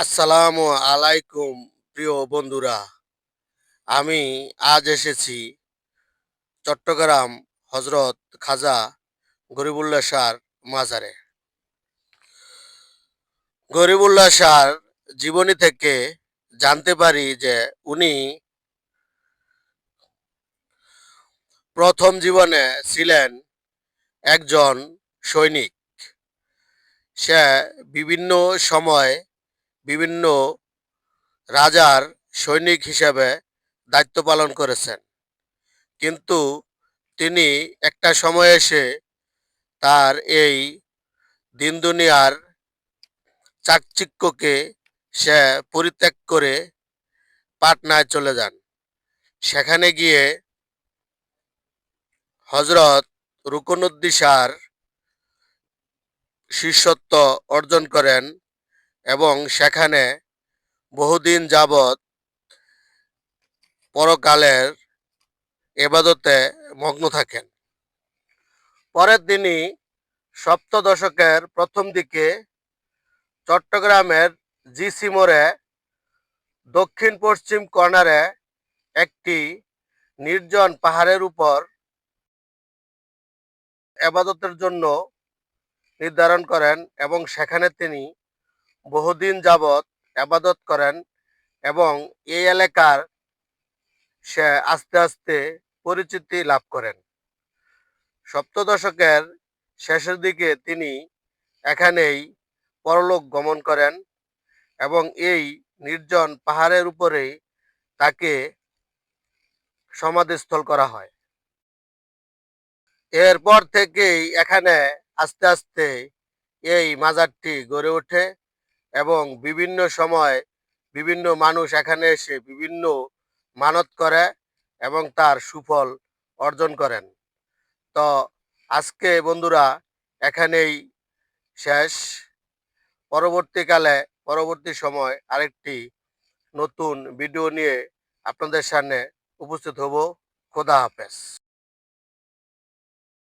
আসসালামু আলাইকুম প্রিয় বন্ধুরা। আমি আজ এসেছি চট্টগ্রাম হজরত খাজা গরিবুল্লাহ শাহর মাজারে। গরিবুল্লাহ শাহর জীবনী থেকে জানতে পারি যে উনি প্রথম জীবনে ছিলেন একজন সৈনিক। সে বিভিন্ন সময় বিভিন্ন রাজার সৈনিক হিসেবে দায়িত্ব পালন করেছেন, কিন্তু তিনি একটা সময় এসে তার এই দিন দুনিয়ার চাকচিক্যকে সে পরিত্যাগ করে পাটনায় চলে যান। সেখানে গিয়ে হজরত রুকনুদ্দিসার শিষ্যত্ব অর্জন করেন এবং সেখানে বহুদিন যাবৎ পরকালের এবাদতে মগ্ন থাকেন। পরে তিনি সপ্তদশকের প্রথম দিকে চট্টগ্রামের জিসি মোড়ে দক্ষিণ পশ্চিম কর্নারে একটি নির্জন পাহাড়ের উপর এবাদতের জন্য নির্ধারণ করেন এবং সেখানে তিনি বহুদিন যাবৎ এবাদত করেন এবং এই এলাকার সে আস্তে আস্তে পরিচিতি লাভ করেন। সপ্তদশকের শেষের দিকে তিনি এখানেই পরলোক গমন করেন এবং এই নির্জন পাহাড়ের উপরেই তাকে সমাধিস্থল করা হয়। এরপর থেকেই এখানে আস্তে আস্তে এই মাজারটি গড়ে ওঠে এবং বিভিন্ন সময় বিভিন্ন মানুষ এখানে এসে বিভিন্ন মানত করে এবং তার সুফল অর্জন করেন। তো আজকে বন্ধুরা এখানেই শেষ। পরবর্তী সময় আরেকটি নতুন ভিডিও নিয়ে আপনাদের সামনে উপস্থিত হব। খোদা হাফেজ।